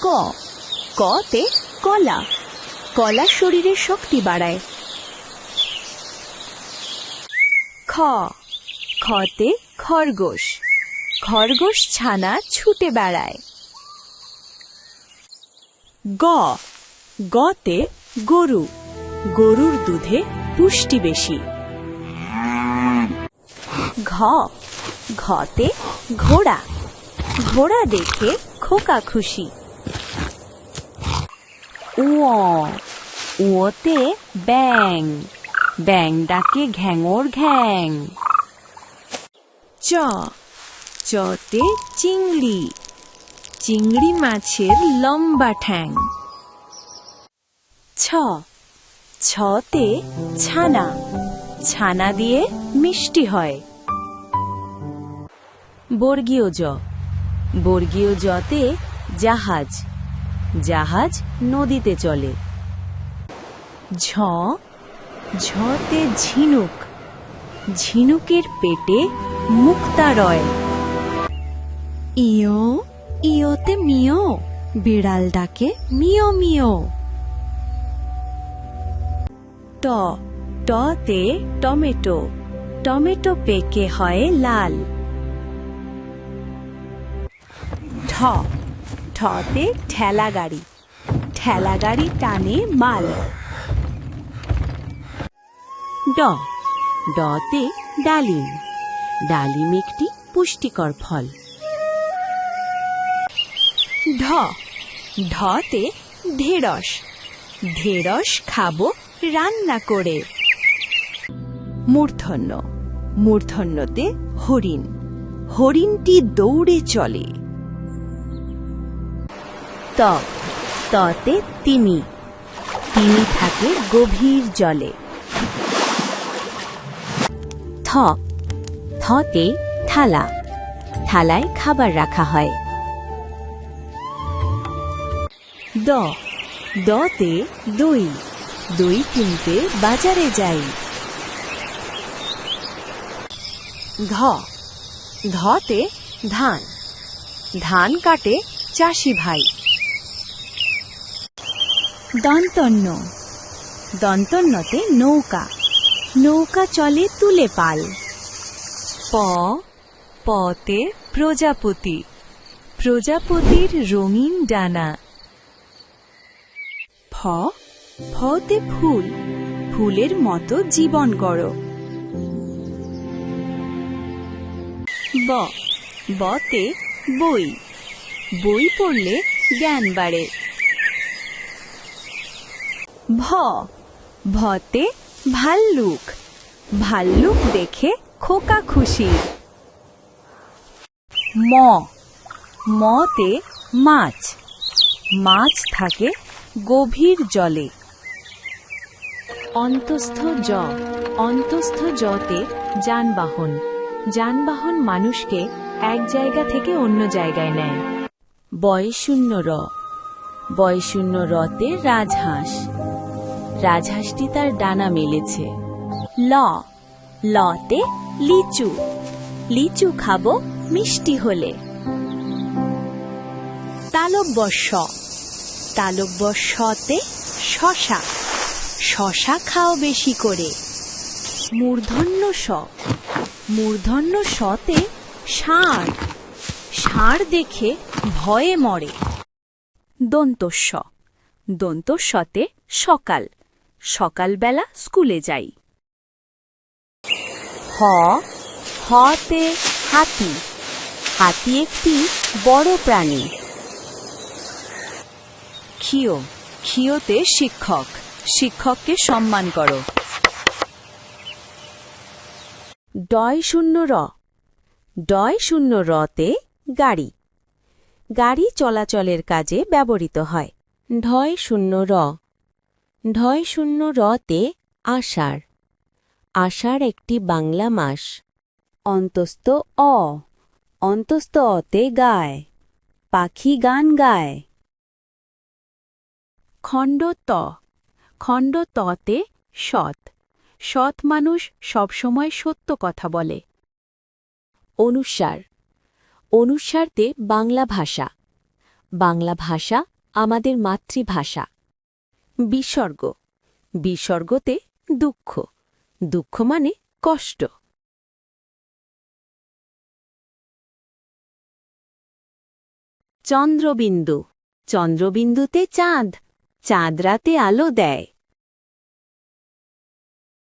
ক কতে কলা, কলা শরীরের শক্তি বাড়ায়। খ খতে খরগোশ, খরগোশ ছানা ছুটে বেড়ায়। গ গতে গরু, গরুর দুধে পুষ্টি বেশি। ঘ ঘতে ঘোড়া, ঘোড়া দেখে খোকা খুশি। উ উতে ব্যাং, ব্যাং ডাকে ঘ্যাঙর ঘ্যাং। চ চতে চিংড়ি, চিংড়ি মাছের লম্বা ঠ্যাং। ছ ছতে ছানা, ছানা দিয়ে মিষ্টি হয়। বর্গীয় জ, বর্গীয় জতে জাহাজ, জাহাজ নদীতে চলে। ঝ ঝতে ঝিনুক, ঝিনুকের পেটে মুক্তা রয়। ইয় ইয়তে মিয়, বিড়াল ডাকে মিয় মিয়। ট টতে টমেটো, টমেটো পেকে হয় লাল। ঠ ঠতে ঠেলা গাড়ি, ঠেলা গাড়ি টানে মাল। ড ডতে ডালিম, ডালিম একটি পুষ্টিকর ফল। ঢ ঢতে ঢেঁড়স, ঢেঁড়স খাবো রান্না করে। মূর্ধন্য, মূর্ধন্যতে হরিণ, হরিণটি দৌড়ে চলে। ত ততে তিমি, তিমি থাকে গভীর জলে। থ থতে থালা, থালায় খাবার রাখা হয়। দ দতে দই, দই কিনতে বাজারে যাই। ধ ধতে ধান, ধান কাটে চাষি ভাই। দন্তন্য, দন্তন্যতে নৌকা, নৌকা চলে তুলে পাল। প পতে প্রজাপতি, প্রজাপতির রঙিন ডানা। ফ ফতে ফুল, ফুলের মতো জীবন গড়। ব বতে বই, বই পড়লে জ্ঞান বাড়ে। ভ ভতে ভাল্লুক, ভাল্লুক দেখে খোকা খুশি। ম মতে মাছ, মাছ থাকে গভীর জলে। অন্তস্থ জ, অন্তস্থ জতে যানবাহন, যানবাহন মানুষকে এক জায়গা থেকে অন্য জায়গায় নেয়। বয়শূন্য র, বয়শূন্য রতে রাজহাঁস, রাজহাঁসটি তার ডানা মেলেছে। ল লতে লিচু, লিচু খাবো মিষ্টি হলে। তালব্য শ, তালব্য শতে শশা, শশা খাও বেশি করে। মূর্ধন্য ষ, মূর্ধন্য শতে ষাঁড়, ষাঁড় দেখে ভয়ে মরে। দন্তস্ব, দন্তস্বতে সকাল, সকালবেলা স্কুলে যাই। হ হতে হাতি, হাতি একটি বড় প্রাণী। ক্ষিয়, ক্ষিয়তে শিক্ষক, শিক্ষককে সম্মান করো। ডয় শূন্য র, ডয় শূন্য রতে গাড়ি, গাড়ি চলাচলের কাজে ব্যবহৃত হয়। ঢয় শূন্য র, ঢয় শূন্য রতে আষাঢ়, আষাঢ় একটি বাংলা মাস। অন্তস্থ অ, অন্তস্থ অতে গায়, পাখি গান গায়। খণ্ড ত, খণ্ড ততে সৎ, সৎ মানুষ সবসময় সত্য কথা বলে। অনুস্বার, অনুস্বারতে বাংলা ভাষা, বাংলা ভাষা আমাদের মাতৃভাষা। বিসর্গ বিসর্গতে দুঃখ দুঃখ মানে কষ্ট। চন্দ্রবিন্দু চন্দ্রবিন্দুতে চাঁদ চাঁদ রাতে আলো দেয়।